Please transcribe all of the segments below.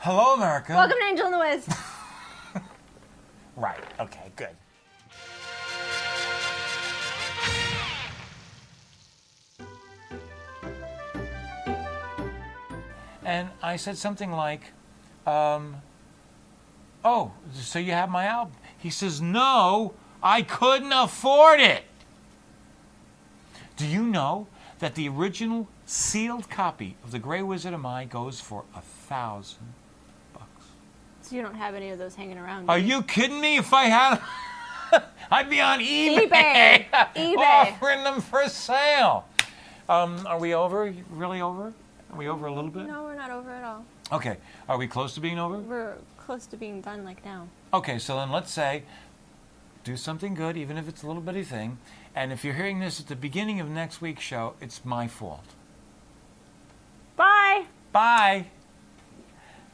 Hello, America. Welcome to Angel and the Wiz. Right. Okay, good. And I said something like, oh, so you have my album? He says, no, I couldn't afford it. Do you know that the original sealed copy of The Grey Wizard of Mine goes for $1,000? So you don't have any of those hanging around? Are you kidding me? If I had, I'd be on eBay. eBay. Offering them for sale. Are we over? Really over? Are we over a little bit? No, we're not over at all. Okay. Are we close to being over? We're close to being done, like now. Okay, so then let's say, do something good, even if it's a little bitty thing. And if you're hearing this at the beginning of next week's show, it's my fault. Bye. Bye.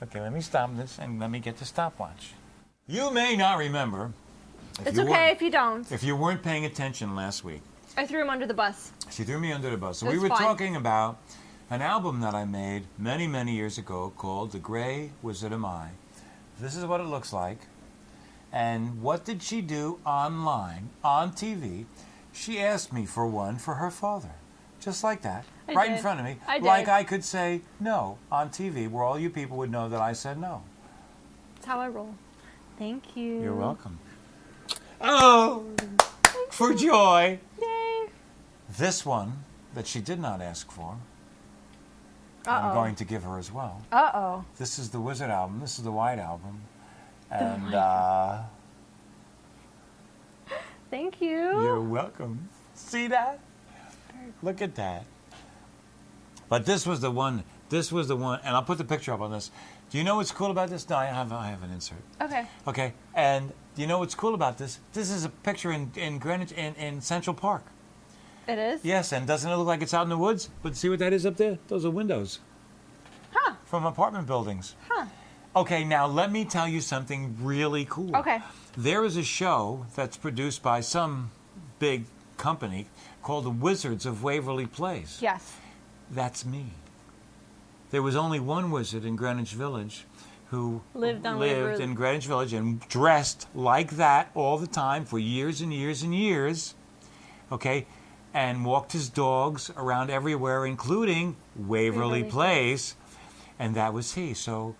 Okay, let me stop this and let me get the stopwatch. You may not remember. It's okay if you don't. If you weren't paying attention last week. I threw him under the bus. She threw me under the bus. So It's we were fine. talking about an album that I made many, many years ago called The Grey Wizard of Mine. This is what it looks like. And what did she do online, on TV? She asked me for one for her father. Just like that. I right in did. front of me. I did. Like I could say no on TV, where all you people would know that I said no. That's how I roll. Thank you. You're welcome. Oh, for joy. Yay. This one that she did not ask for, Uh-oh. I'm going to give her as well. Uh-oh. This is the Wizard album. This is the White album. And Thank you. you're welcome. See that? Look at that. But this was the one, and I'll put the picture up on this. Do you know what's cool about this? No, I have an insert. Okay. Okay, and do you know what's cool about this? This is a picture in Greenwich, in Central Park. It is? Yes, and doesn't it look like it's out in the woods? But see what that is up there? Those are windows. Huh. From apartment buildings. Huh. Okay, now let me tell you something really cool. Okay. There is a show that's produced by some big company called the Wizards of Waverly Place. Yes. That's me. There was only one wizard in Greenwich Village who Lived in Greenwich Village and dressed like that all the time for years and years and years. Okay? And walked his dogs around everywhere, including Waverly Place. And that was he. So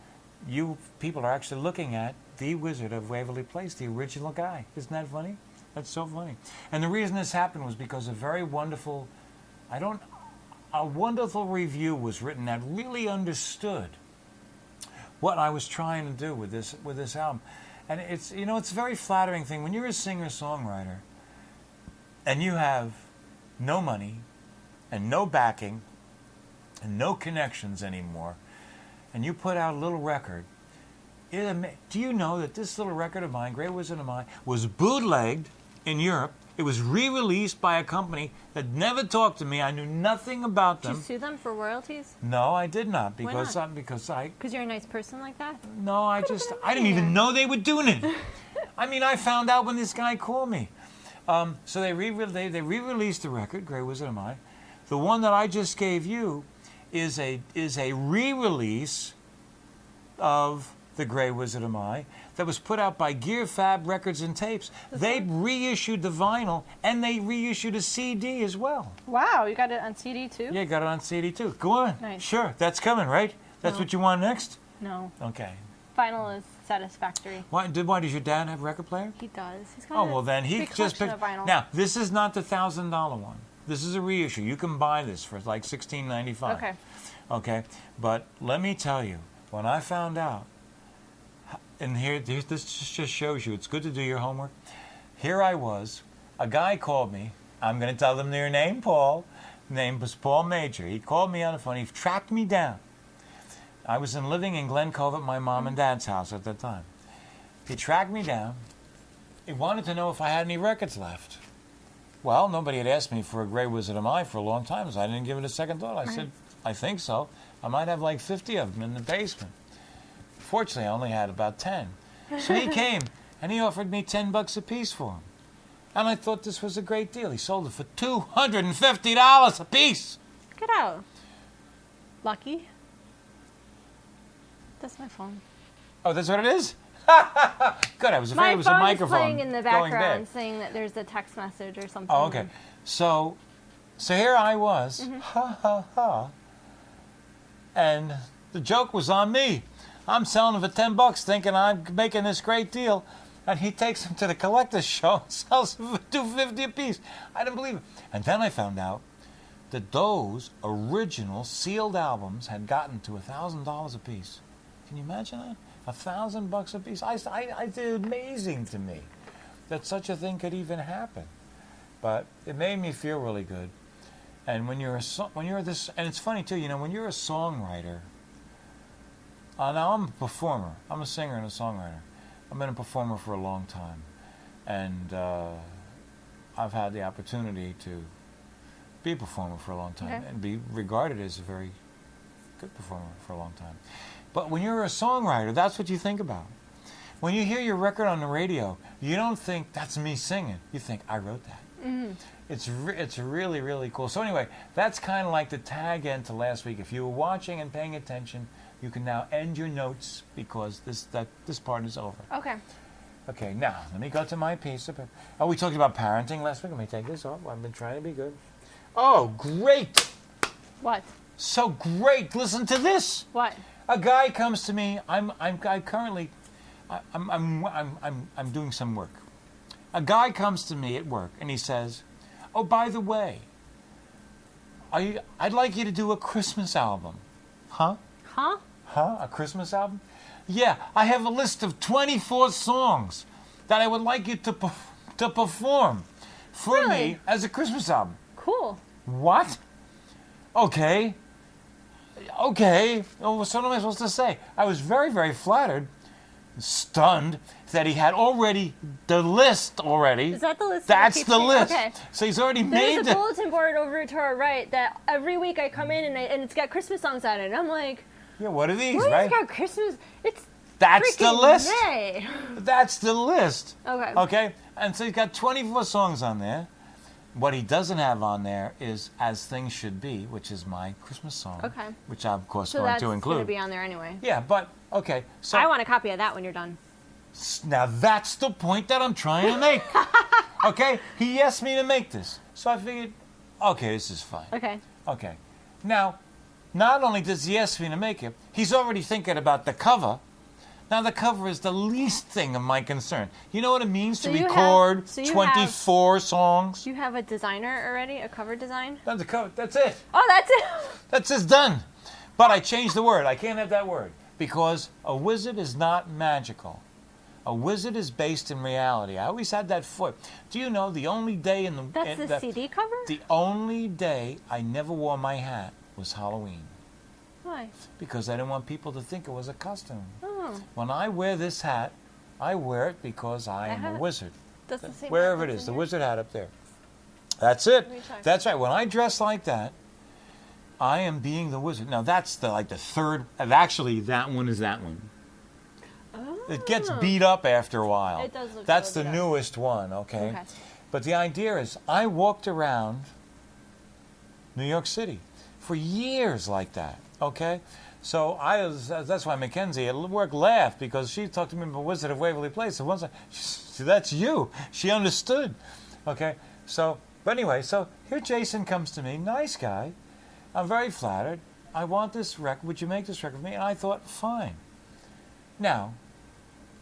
you people are actually looking at the Wizard of Waverly Place, the original guy. Isn't that funny? That's so funny. And the reason this happened was because a wonderful review was written that really understood what I was trying to do with this album. And it's a very flattering thing when you're a singer-songwriter and you have no money and no backing and no connections anymore, and you put out a little record. Do you know that this little record of mine, Grey Wizard of Mine, was bootlegged in Europe? It was re-released by a company that never talked to me. I knew nothing about them. Did you sue them for royalties? No, I did not. Why Because not? because Because you're a nice person like that? no, I didn't even know they were doing it. I mean, I found out when this guy called me. So they re-released the record, Grey Wizard of Mine. The one that I just gave you is a re-release of The Grey Wizard of Mine that was put out by Gear Fab Records and Tapes. They reissued the vinyl and they reissued a CD as well. Wow, you got it on CD too? Yeah, got it on CD too. Go on. Nice. Sure, that's coming, right? That's No. what you want next? No. Okay. Vinyl is satisfactory. Why does your dad have a record player? He does. He's got Oh, well then he big just collection picked. of vinyl. Now, this is not the $1,000 one. This is a reissue. You can buy this for like $16.95. Okay. Okay, but let me tell you, when I found out, and this just shows you, it's good to do your homework. Here I was, a guy called me. I'm going to tell them your name, Paul. Name was Paul Major. He called me on the phone. He tracked me down. I was living in Glen Cove at my mom and dad's house at that time. He tracked me down. He wanted to know if I had any records left. Well, nobody had asked me for a Grey Wizard of Mine for a long time, so I didn't give it a second thought. I said, I think so. I might have like 50 of them in the basement. Fortunately, I only had about 10. So he came, and he offered me $10 a piece for them. And I thought this was a great deal. He sold it for $250 a piece. Get out. Lucky. That's my phone. Oh, that's what it is? Good, I was afraid My it was a phone is microphone playing in the going background bad. saying that there's a text message or something. Oh, okay. So here I was, Mm-hmm. ha, ha, ha. And the joke was on me. I'm selling them for $10 thinking I'm making this great deal. And he takes them to the collector's show and sells them for $2.50 a piece. I didn't believe it. And then I found out that those original sealed albums had gotten to $1,000 a piece. Can you imagine that? $1,000 a piece. It's amazing to me that such a thing could even happen. But it made me feel really good. And when you're this, and it's funny too. When you're a songwriter. Now I'm a performer. I'm a singer and a songwriter. I've been a performer for a long time, and I've had the opportunity to be a performer for a long time and be regarded as a very good performer for a long time. But when you're a songwriter, that's what you think about. When you hear your record on the radio, you don't think, that's me singing. You think, I wrote that. Mm-hmm. It's really, really cool. So anyway, that's kind of like the tag end to last week. If you were watching and paying attention, you can now end your notes because this part is over. Okay. Okay, now, let me go to my piece of paper. Oh, we talked about parenting last week. Let me take this off. I've been trying to be good. Oh, great. What? So great. Listen to this. What? A guy comes to me. I'm doing some work. A guy comes to me at work and he says, "Oh, by the way, I'd like you to do a Christmas album." Huh? Huh? Huh? A Christmas album? Yeah, I have a list of 24 songs that I would like you to perform for me as a Christmas album. Cool. What? Okay. Okay. Oh, so what am I supposed to say? I was very, very flattered, stunned that he had already the list already. Is that the list? That's the list. Okay. So he's already made There's a bulletin board over to our right that every week I come in and it's got Christmas songs on it. And I'm like, yeah, what are these, what right? It's got Christmas. It's That's the freaking list. May. That's the list. Okay. Okay? And so he's got 24 songs on there. What he doesn't have on there is As Things Should Be, which is my Christmas song. Okay. Which I'm, of course, So going that's to going include. to be on there anyway. Yeah, but, okay. So I want a copy of that when you're done. now that's the point that I'm trying to make. Okay? He asked me to make this. So I figured, okay, this is fine. Okay. Okay. Now, not only does he ask me to make it, he's already thinking about the cover. Now, the cover is the least thing of my concern. You know what it means So to you record have- so you 24 songs? You have a designer already? A cover design? That's the cover. That's it. Oh, that's it. That's just done. But I changed the word. I can't have that word because a wizard is not magical. A wizard is based in reality. I always had that foot. Do you know the only day in the That's the CD cover? the only day I never wore my hat was Halloween Why? because I didn't want people to think it was a costume. Oh, When I wear this hat, I wear it because I am a hat- wizard. that's the same. Wherever hat it that's is, in the here? wizard hat up there. That's it. me check. That's right. When I dress like that, I am being the wizard. Now that's the third. Actually, that one is that one. Oh. It gets beat up after a while. It does look That's a the little beat up. newest one. Okay. Okay. But the idea is, I walked around New York City for years like that. Okay. So that's why Mackenzie at work laughed because she talked to me about Wizard of Waverly Place. And once that's you. She understood. Okay. So, but anyway, so here Jason comes to me, nice guy. I'm very flattered. I want this record. Would you make this record for me? And I thought, fine. Now,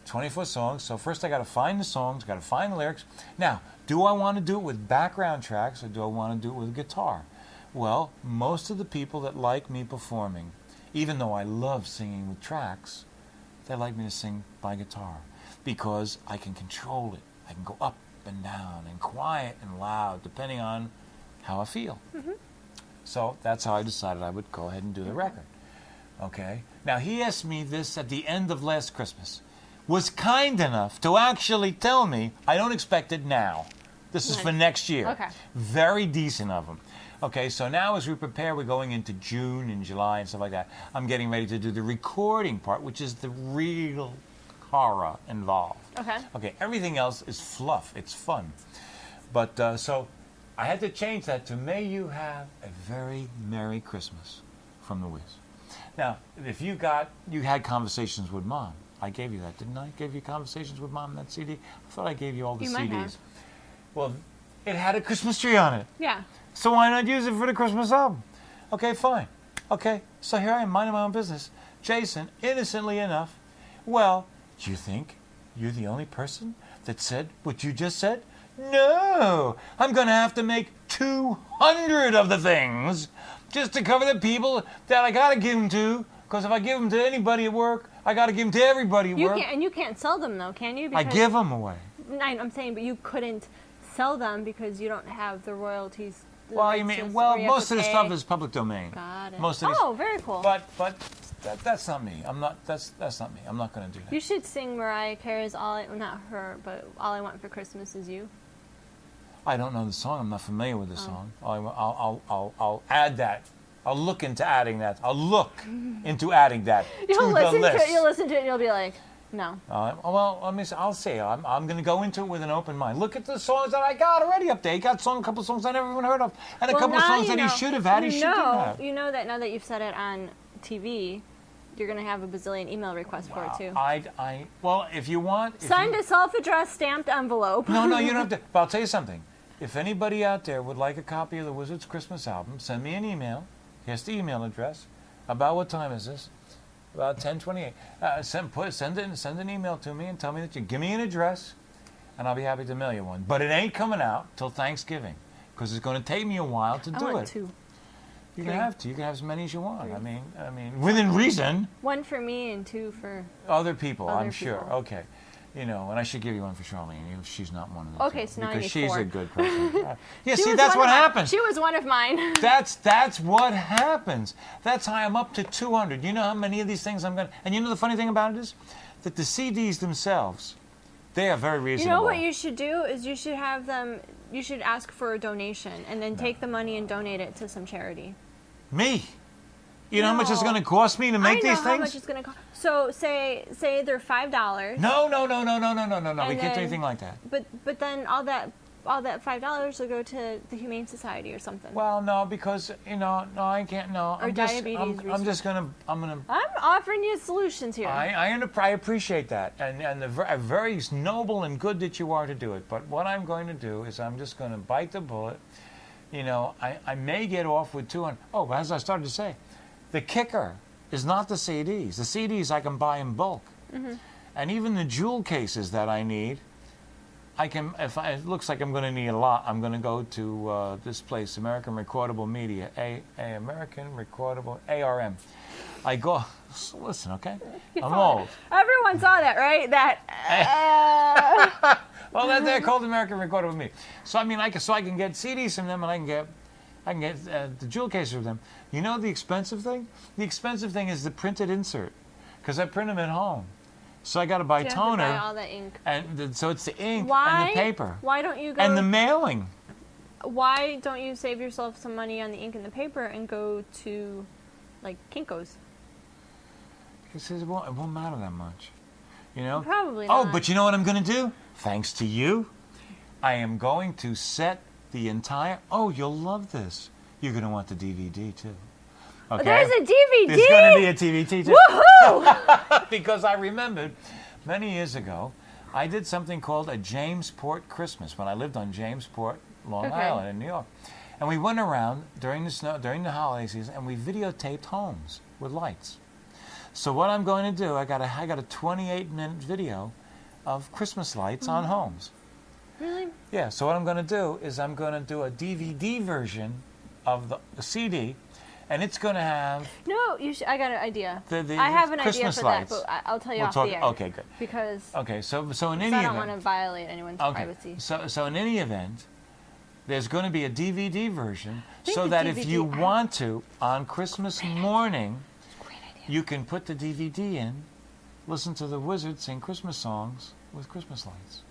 24 songs. So first I got to find the songs, got to find the lyrics. Now, do I want to do it with background tracks or do I want to do it with guitar? Well, most of the people that like me performing, even though I love singing with tracks, they like me to sing by guitar because I can control it. I can go up and down and quiet and loud depending on how I feel. Mm-hmm. So that's how I decided I would go ahead and do the record. Okay. Now he asked me this at the end of last Christmas. Was kind enough to actually tell me, I don't expect it now. This is for next year. Okay. Very decent of him. Okay, so now as we prepare, we're going into June and July and stuff like that. I'm getting ready to do the recording part, which is the real horror involved. Okay. Okay, everything else is fluff. It's fun. But so I had to change that to May You Have a Very Merry Christmas from The Wiz. Now, if you had conversations with Mom. I gave you that, didn't I? Gave you conversations with Mom, that CD? I thought I gave you all the You CDs. might have. Well, it had a Christmas tree on it. Yeah. So why not use it for the Christmas album? Okay, fine. Okay, so here I am minding my own business. Jason, innocently enough, well, do you think you're the only person that said what you just said? No, I'm going to have to make 200 of the things just to cover the people that I got to give them to. Because if I give them to anybody at work, I got to give them to everybody at work. You can't sell them though, can you? I give them away. I'm saying, but you couldn't sell them because you don't have the royalties. Well, you mean, most of the stuff is public domain. Got it. Most of these, very cool. But that's not me. That's not me. I'm not going to do that. You should sing Mariah Carey's not her, but All I Want for Christmas Is You. I don't know the song. I'm not familiar with the song. I'll add that. I'll look into adding that. I'll look into adding that to the list. You'll listen to it and you'll be like, no. Well, I'll say I'm going to go into it with an open mind. Look at the songs that I got already up there. He got a couple songs I never even heard of, and a couple of songs that he should have had. He should have. You know that now that you've said it on TV, you're going to have a bazillion email requests for it too. Well, if you want, signed a self-addressed stamped envelope. No, you don't have to. But I'll tell you something. If anybody out there would like a copy of the Wizard's Christmas album, send me an email. Here's the email address. About what time is this? About 10:28. Send an email to me and tell me that you give me an address, and I'll be happy to mail you one. But it ain't coming out till Thanksgiving, because it's going to take me a while to do it. I want two. You can have two. You can have as many as you want. I mean, within reason. One for me and two for other people. I'm sure. Okay. And I should give you one for Charlene. She's not one of them. Okay, so now I need because she's 4. a good person. Yeah, see, that's what happens. She was one of mine. That's what happens. That's how I'm up to 200. You know how many of these things I'm going to... And you know the funny thing about it is that the CDs themselves, they are very reasonable. You know what you should do is you should have them... You should ask for a donation and then take the money and donate it to some charity. Me? You know how much it's going to cost me to make these things? I know how much it's going to cost. So say they're $5. No. We can't do anything like that. But then all that $5 will go to the Humane Society or something. Well, no, because no, I can't. No, or diabetes. I'm offering you solutions here. I appreciate that, and very noble and good that you are to do it. But what I'm going to do is I'm just going to bite the bullet. I may get off with 200. Oh, but as I started to say. The kicker is not the CDs. The CDs I can buy in bulk. Mm-hmm. And even the jewel cases that I need, it looks like I'm going to need a lot, I'm going to go to this place, American Recordable Media, American Recordable, ARM. I go, listen, okay? I'm old. Everyone saw that, right? Well, they're called American Recordable Media. So, I can get CDs from them, and I can get the jewel cases from them. You know the expensive thing? The expensive thing is the printed insert, because I print them at home. So I got to buy toner. Buy all the ink. And so it's the ink and the paper. Why don't you go? And the mailing. Why don't you save yourself some money on the ink and the paper and go to, like, Kinko's? Because it won't matter that much. Probably not. Oh, but you know what I'm going to do? Thanks to you, I am going to set the entire... Oh, you'll love this. You're going to want the DVD, too. Okay? There's a DVD? There's going to be a DVD, too. Woohoo! Because I remembered many years ago, I did something called a Jamesport Christmas when I lived on Jamesport, Long Island in New York. And we went around during the holiday season, and we videotaped homes with lights. So what I'm going to do, I got a 28-minute video of Christmas lights on homes. Really? Yeah, so what I'm going to do is I'm going to do a DVD version of the CD, and it's going to have... No, I got an idea. I have an Christmas idea for lights. that, but I'll tell you off the air. Okay, good. Because... Okay, so in any event... I don't want to violate anyone's privacy. So in any event, there's going to be a DVD version so that if you want to, on Christmas morning, you can put the DVD in, listen to the Wizard sing Christmas songs with Christmas lights.